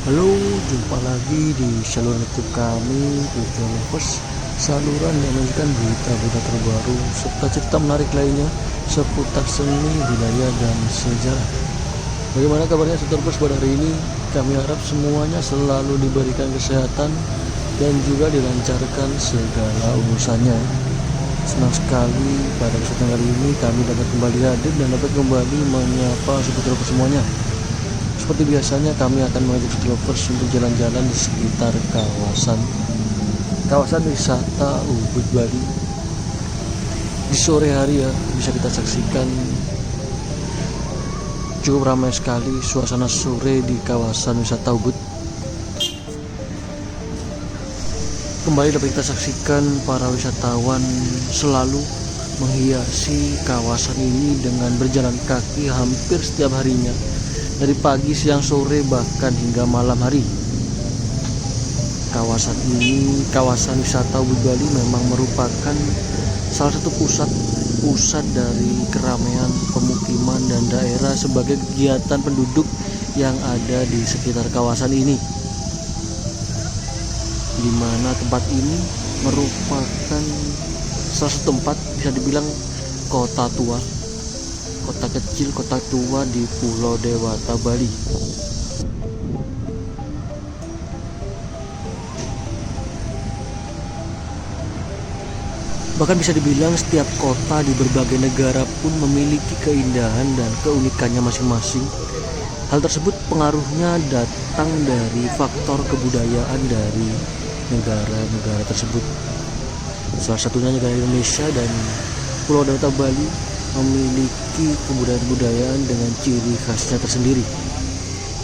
Halo, jumpa lagi di saluran YouTube kami, Tujuan Lovers, saluran yang menyajikan berita-berita terbaru serta cerita menarik lainnya seputar seni, budaya, dan sejarah. Bagaimana kabarnya Lovers pada hari ini? Kami harap semuanya selalu diberikan kesehatan dan juga dilancarkan segala urusannya. Senang sekali pada kesempatan kali ini kami dapat kembali hadir dan dapat kembali menyapa Lovers semuanya. Seperti biasanya kami akan mengajak Lovers untuk jalan-jalan di sekitar kawasan wisata Ubud Bali. Di sore hari ya bisa kita saksikan cukup ramai sekali suasana sore di kawasan wisata Ubud. Kembali dapat kita saksikan para wisatawan selalu menghiasi kawasan ini dengan berjalan kaki hampir setiap harinya, dari pagi, siang, sore, bahkan hingga malam hari. Kawasan ini, kawasan wisata Ubud Bali, memang merupakan salah satu pusat dari keramaian pemukiman dan daerah sebagai kegiatan penduduk yang ada di sekitar kawasan ini, di mana tempat ini merupakan salah satu tempat bisa dibilang kota tua, kota kecil, kota tua di Pulau Dewata, Bali. Bahkan bisa dibilang setiap kota di berbagai negara pun memiliki keindahan dan keunikannya masing-masing. Hal tersebut pengaruhnya datang dari faktor kebudayaan dari negara-negara tersebut. Salah satunya negara Indonesia dan Pulau Dewata Bali memiliki kebudayaan dengan ciri khasnya tersendiri.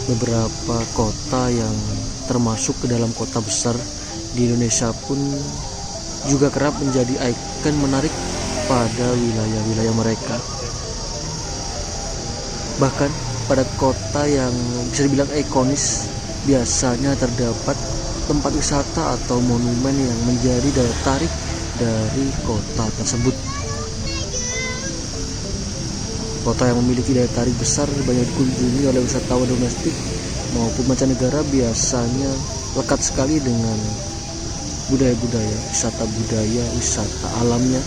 Beberapa kota yang termasuk ke dalam kota besar di Indonesia pun juga kerap menjadi ikon menarik pada wilayah-wilayah mereka. Bahkan pada kota yang bisa dibilang ikonis, biasanya terdapat tempat wisata atau monumen yang menjadi daya tarik dari kota tersebut. Kota yang memiliki daya tarik besar banyak dikunjungi oleh wisatawan domestik maupun mancanegara biasanya lekat sekali dengan budaya-budaya, wisata alamnya,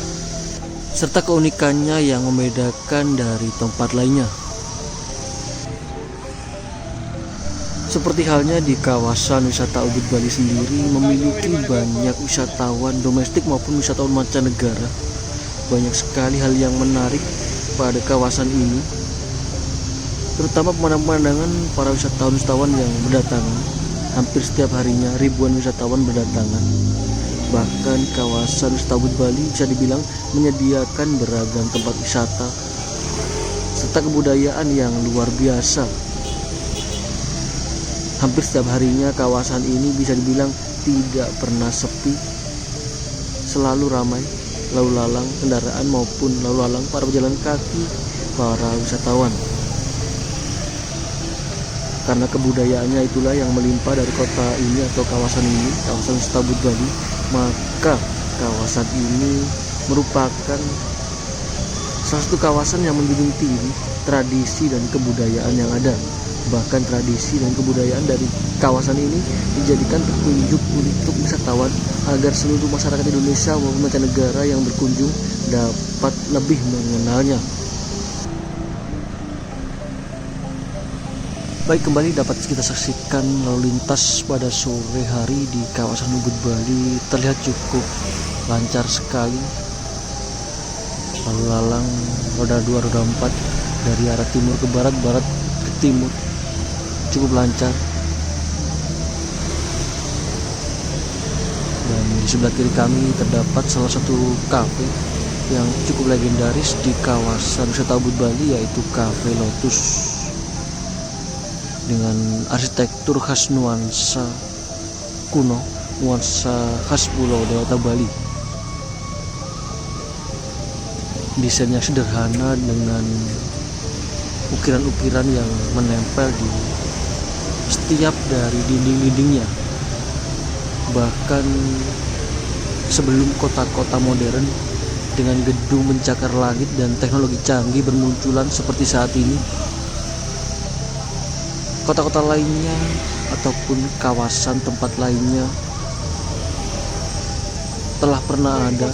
serta keunikannya yang membedakan dari tempat lainnya. Seperti halnya di kawasan wisata Ubud Bali sendiri memiliki banyak wisatawan domestik maupun wisatawan mancanegara. Banyak sekali hal yang menarik pada kawasan ini, terutama pemandangan para wisatawan yang berdatangan. Hampir setiap harinya ribuan wisatawan berdatangan. Bahkan kawasan wisata Ubud Bali bisa dibilang menyediakan beragam tempat wisata serta kebudayaan yang luar biasa. Hampir setiap harinya kawasan ini bisa dibilang tidak pernah sepi, selalu ramai lalu lalang kendaraan maupun lalu lalang para pejalan kaki, para wisatawan. Karena kebudayaannya itulah yang melimpah dari kota ini atau kawasan ini, kawasan wisata Ubud Bali, maka kawasan ini merupakan salah satu kawasan yang menjunjung tinggi tradisi dan kebudayaan yang ada. Bahkan tradisi dan kebudayaan dari kawasan ini dijadikan petunjuk untuk wisatawan agar seluruh masyarakat Indonesia maupun mancanegara yang berkunjung dapat lebih mengenalnya. Baik, kembali dapat kita saksikan lalu lintas pada sore hari di kawasan Ubud Bali terlihat cukup lancar sekali. Lalu lalang roda 2, roda 4 dari arah timur ke barat, barat ke timur cukup lancar. Dan di sebelah kiri kami terdapat salah satu kafe yang cukup legendaris di kawasan wisata Ubud Bali, yaitu Cafe Lotus, dengan arsitektur khas nuansa kuno, nuansa khas Pulau Dewata Bali. Desainnya sederhana dengan ukiran-ukiran yang menempel di setiap dari dinding-dindingnya. Bahkan sebelum kota-kota modern dengan gedung mencakar langit dan teknologi canggih bermunculan seperti saat ini, kota-kota lainnya ataupun kawasan tempat lainnya telah pernah ada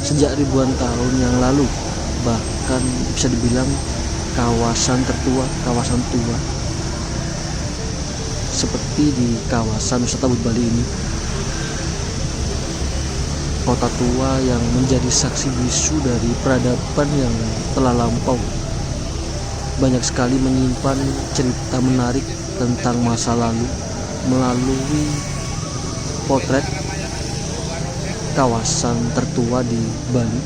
sejak ribuan tahun yang lalu. Bahkan bisa dibilang kawasan tertua, kawasan tua seperti di kawasan wisata Ubud Bali ini. Kota tua yang menjadi saksi bisu dari peradaban yang telah lampau. Banyak sekali menyimpan cerita menarik tentang masa lalu melalui potret kawasan tertua di Bali,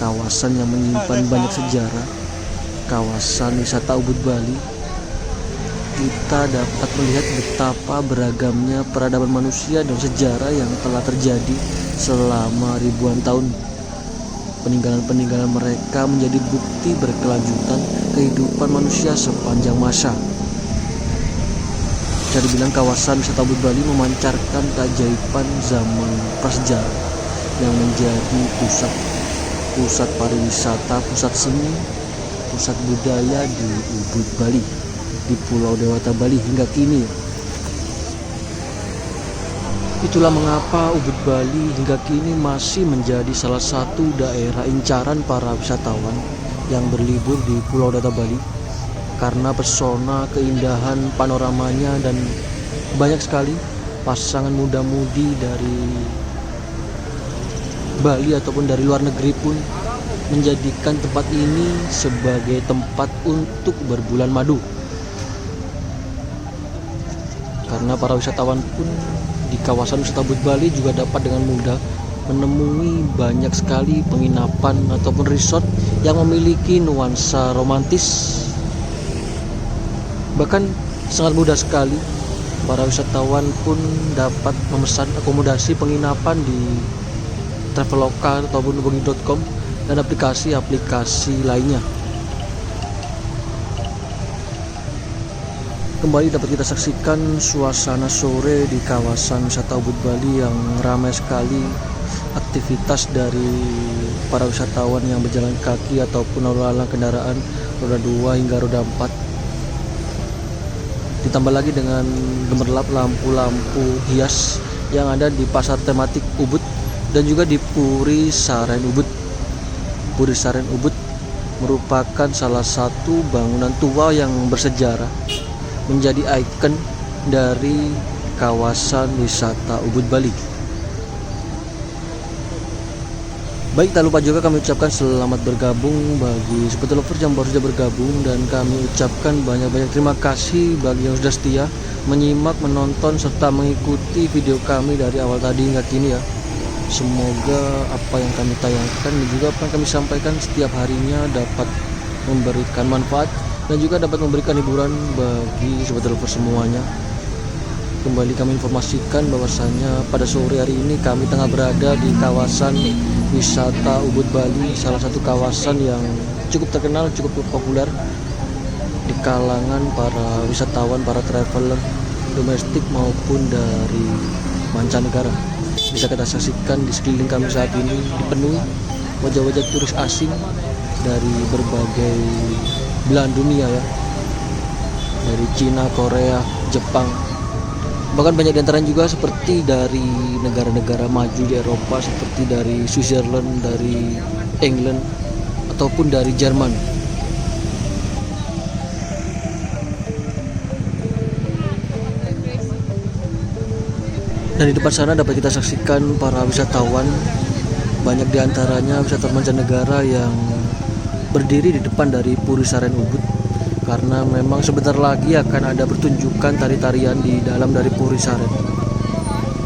kawasan yang menyimpan banyak sejarah, kawasan wisata Ubud Bali. Kita dapat melihat betapa beragamnya peradaban manusia dan sejarah yang telah terjadi selama ribuan tahun. Peninggalan-peninggalan mereka menjadi bukti berkelanjutan kehidupan manusia sepanjang masa. Bisa dibilang kawasan wisata Ubud Bali memancarkan keajaiban zaman prasejarah yang menjadi pusat pariwisata, pusat seni, pusat budaya di Ubud Bali, di Pulau Dewata Bali hingga kini. Itulah mengapa Ubud Bali hingga kini masih menjadi salah satu daerah incaran para wisatawan yang berlibur di Pulau Dewata Bali, karena pesona, keindahan panoramanya, dan banyak sekali pasangan muda-mudi dari Bali ataupun dari luar negeri pun menjadikan tempat ini sebagai tempat untuk berbulan madu. Karena para wisatawan pun di kawasan wisata Ubud Bali juga dapat dengan mudah menemui banyak sekali penginapan ataupun resort yang memiliki nuansa romantis. Bahkan sangat mudah sekali para wisatawan pun dapat memesan akomodasi penginapan di Traveloka ataupun booking.com dan aplikasi-aplikasi lainnya. Kembali dapat kita saksikan suasana sore di kawasan wisata Ubud Bali yang ramai sekali aktivitas dari para wisatawan yang berjalan kaki ataupun lalu lalang kendaraan roda 2 hingga roda 4. Ditambah lagi dengan gemerlap lampu-lampu hias yang ada di pasar tematik Ubud dan juga di Puri Saren Ubud. Puri Saren Ubud merupakan salah satu bangunan tua yang bersejarah, menjadi ikon dari kawasan wisata Ubud Bali. Baik, tak lupa juga kami ucapkan selamat bergabung bagi sobat lovers yang baru saja bergabung, dan kami ucapkan banyak-banyak terima kasih bagi yang sudah setia menyimak, menonton, serta mengikuti video kami dari awal tadi hingga kini ya. Semoga apa yang kami tayangkan dan juga apa yang kami sampaikan setiap harinya dapat memberikan manfaat dan juga dapat memberikan hiburan bagi sobat lovers semuanya. Kembali kami informasikan bahwasanya pada sore hari ini kami tengah berada di kawasan wisata Ubud Bali, salah satu kawasan yang cukup terkenal, cukup populer di kalangan para wisatawan, para traveler domestik maupun dari mancanegara. Bisa kita saksikan di sekeliling kami saat ini dipenuhi wajah-wajah turis asing dari berbagai belahan dunia ya, dari Cina, Korea, Jepang, bahkan banyak diantaranya juga seperti dari negara-negara maju di Eropa seperti dari Switzerland, dari England ataupun dari Jerman. Dan di depan sana dapat kita saksikan para wisatawan, banyak diantaranya wisatawan mancanegara yang berdiri di depan dari Puri Saren Ubud, karena memang sebentar lagi akan ada pertunjukan tari-tarian di dalam dari Puri Saren.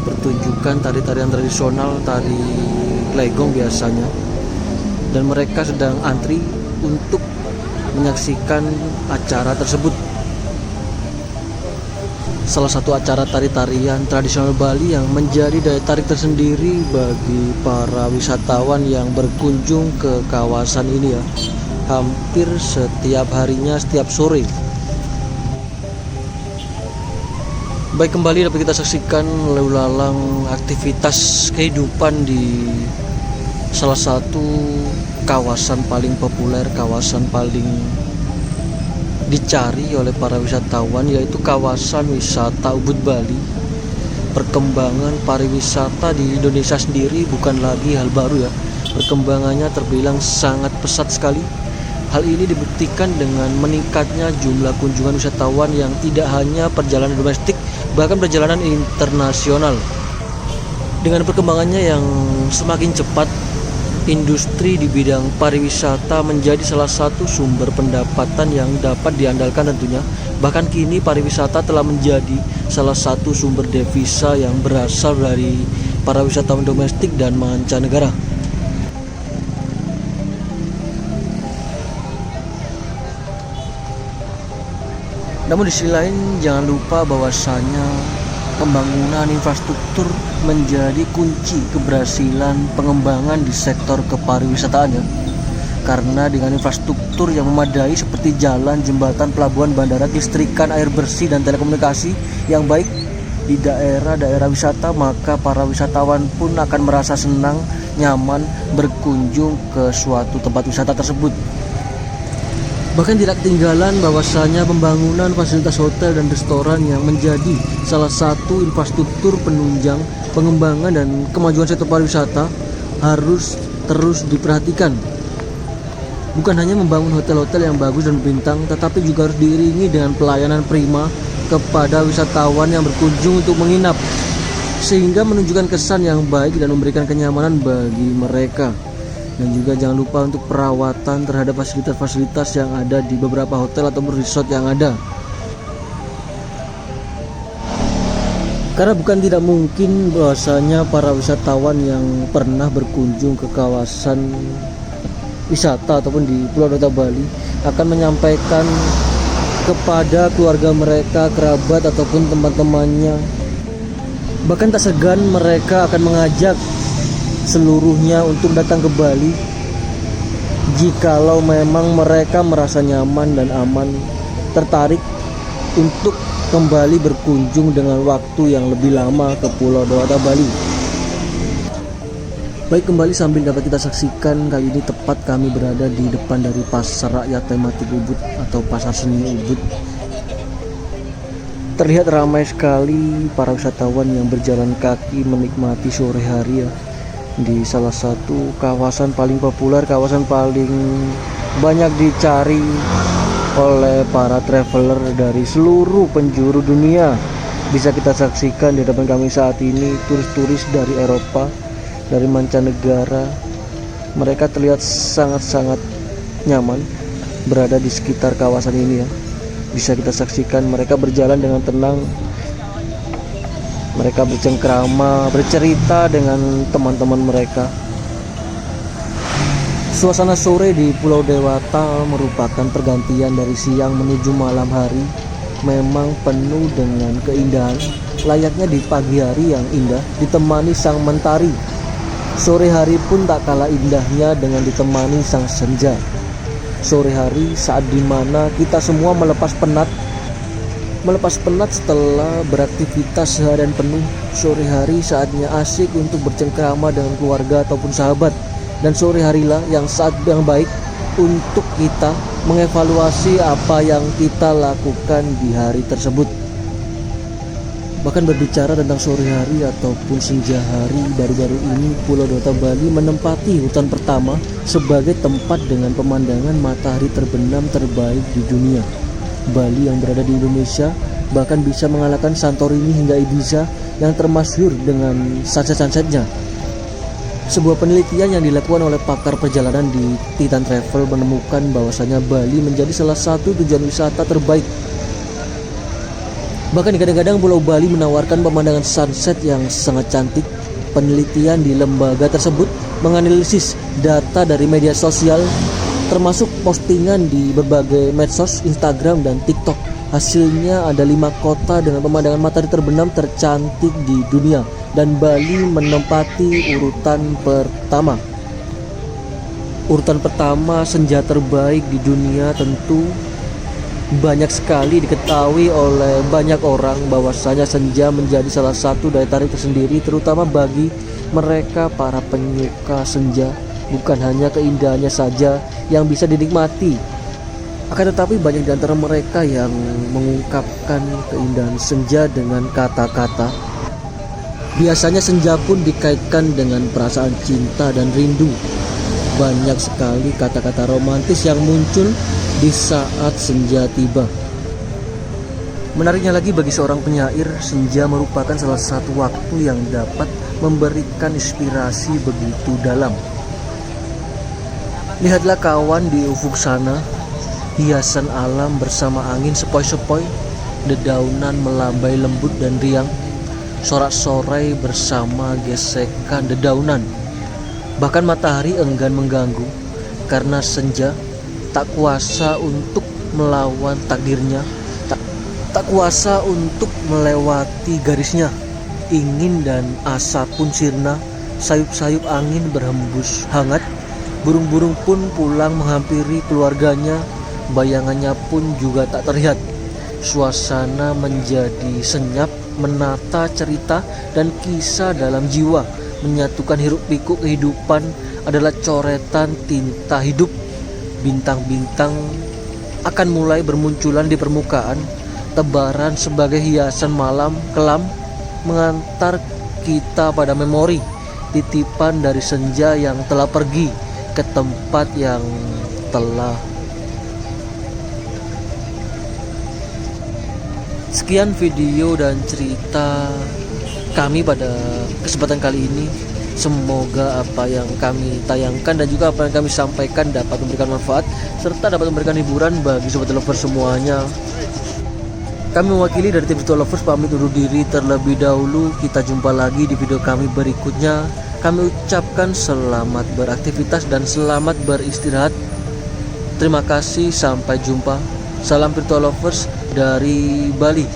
Pertunjukan tari-tarian tradisional, tari legong biasanya, dan mereka sedang antri untuk menyaksikan acara tersebut. Salah satu acara tari-tarian tradisional Bali yang menjadi daya tarik tersendiri bagi para wisatawan yang berkunjung ke kawasan ini ya, hampir setiap harinya, setiap sore. Baik, kembali dapat kita saksikan lalu lalang aktivitas kehidupan di salah satu kawasan paling populer, kawasan paling dicari oleh para wisatawan, yaitu kawasan wisata Ubud Bali. Perkembangan pariwisata di Indonesia sendiri bukan lagi hal baru ya. Perkembangannya terbilang sangat pesat sekali. Hal ini dibuktikan dengan meningkatnya jumlah kunjungan wisatawan yang tidak hanya perjalanan domestik, bahkan perjalanan internasional. Dengan perkembangannya yang semakin cepat, industri di bidang pariwisata menjadi salah satu sumber pendapatan yang dapat diandalkan tentunya. Bahkan kini pariwisata telah menjadi salah satu sumber devisa yang berasal dari para wisatawan domestik dan mancanegara. Namun di sisi lain jangan lupa bahwasanya pembangunan infrastruktur menjadi kunci keberhasilan pengembangan di sektor kepariwisataannya. Karena dengan infrastruktur yang memadai seperti jalan, jembatan, pelabuhan, bandara, listrikan, air bersih, dan telekomunikasi yang baik di daerah-daerah wisata, maka para wisatawan pun akan merasa senang, nyaman berkunjung ke suatu tempat wisata tersebut. Bahkan tidak ketinggalan bahwasanya pembangunan fasilitas hotel dan restoran yang menjadi salah satu infrastruktur penunjang pengembangan dan kemajuan sektor pariwisata harus terus diperhatikan. Bukan hanya membangun hotel-hotel yang bagus dan berbintang, tetapi juga harus diiringi dengan pelayanan prima kepada wisatawan yang berkunjung untuk menginap, sehingga menunjukkan kesan yang baik dan memberikan kenyamanan bagi mereka. Dan juga jangan lupa untuk perawatan terhadap fasilitas-fasilitas yang ada di beberapa hotel ataupun resort yang ada. Karena bukan tidak mungkin bahwasanya para wisatawan yang pernah berkunjung ke kawasan wisata ataupun di Pulau Dewata Bali akan menyampaikan kepada keluarga mereka, kerabat ataupun teman-temannya. Bahkan tak segan mereka akan mengajak seluruhnya untuk datang ke Bali jikalau memang mereka merasa nyaman dan aman, tertarik untuk kembali berkunjung dengan waktu yang lebih lama ke Pulau Dewata Bali. Baik, kembali sambil dapat kita saksikan, kali ini tepat kami berada di depan dari Pasar Rakyat Tematik Ubud atau Pasar Seni Ubud. Terlihat ramai sekali para wisatawan yang berjalan kaki menikmati sore hari ya, di salah satu kawasan paling populer, kawasan paling banyak dicari oleh para traveler dari seluruh penjuru dunia. Bisa kita saksikan di depan kami saat ini turis-turis dari Eropa, dari mancanegara. Mereka terlihat sangat-sangat nyaman berada di sekitar kawasan ini ya. Bisa kita saksikan mereka berjalan dengan tenang. Mereka bercengkrama, bercerita dengan teman-teman mereka. Suasana sore di Pulau Dewata merupakan pergantian dari siang menuju malam hari. Memang penuh dengan keindahan, layaknya di pagi hari yang indah ditemani sang mentari. Sore hari pun tak kalah indahnya dengan ditemani sang senja. Sore hari saat dimana kita semua melepas penat setelah beraktivitas seharian penuh. Sore hari saatnya asik untuk bercengkrama dengan keluarga ataupun sahabat. Dan sore harilah yang saat yang baik untuk kita mengevaluasi apa yang kita lakukan di hari tersebut. Bahkan berbicara tentang sore hari ataupun senja hari, baru-baru ini Pulau Dewata Bali menempati urutan pertama sebagai tempat dengan pemandangan matahari terbenam terbaik di dunia. Bali yang berada di Indonesia bahkan bisa mengalahkan Santorini hingga Ibiza yang termasyhur dengan sunset-sunsetnya. Sebuah penelitian yang dilakukan oleh pakar perjalanan di Titan Travel menemukan bahwasanya Bali menjadi salah satu tujuan wisata terbaik. Bahkan kadang-kadang Pulau Bali menawarkan pemandangan sunset yang sangat cantik. Penelitian di lembaga tersebut menganalisis data dari media sosial termasuk postingan di berbagai medsos, Instagram dan TikTok. Hasilnya ada 5 kota dengan pemandangan matahari terbenam tercantik di dunia, dan Bali menempati urutan pertama. Urutan pertama senja terbaik di dunia tentu banyak sekali diketahui oleh banyak orang bahwasanya senja menjadi salah satu daya tarik tersendiri, terutama bagi mereka para penyuka senja. Bukan hanya keindahannya saja yang bisa dinikmati, Akan tetapi banyak di antara mereka yang mengungkapkan keindahan senja dengan kata-kata. Biasanya senja pun dikaitkan dengan perasaan cinta dan rindu. Banyak sekali kata-kata romantis yang muncul di saat senja tiba. Menariknya lagi, bagi seorang penyair, senja merupakan salah satu waktu yang dapat memberikan inspirasi begitu dalam. Lihatlah kawan di ufuk sana, hiasan alam bersama angin sepoi-sepoi, dedaunan melambai lembut dan riang, sorak-sorai bersama gesekan dedaunan. Bahkan matahari enggan mengganggu, karena senja tak kuasa untuk melawan takdirnya, tak kuasa untuk melewati garisnya. Ingin dan asa pun sirna, sayup-sayup angin berhembus hangat, burung-burung pun pulang menghampiri keluarganya, bayangannya pun juga tak terlihat. Suasana menjadi senyap, menata cerita dan kisah dalam jiwa, menyatukan hiruk-pikuk kehidupan adalah coretan tinta hidup. Bintang-bintang akan mulai bermunculan di permukaan, tebaran sebagai hiasan malam kelam, mengantar kita pada memori, titipan dari senja yang telah pergi ke tempat yang telah. Sekian video dan cerita kami pada kesempatan kali ini. Semoga apa yang kami tayangkan dan juga apa yang kami sampaikan dapat memberikan manfaat serta dapat memberikan hiburan bagi sobat lovers semuanya. Kami mewakili dari tim Virtual Lovers pamit undur diri terlebih dahulu. Kita jumpa lagi di video kami berikutnya. Kami ucapkan selamat beraktivitas dan selamat beristirahat. Terima kasih, sampai jumpa. Salam Virtual Lovers dari Bali.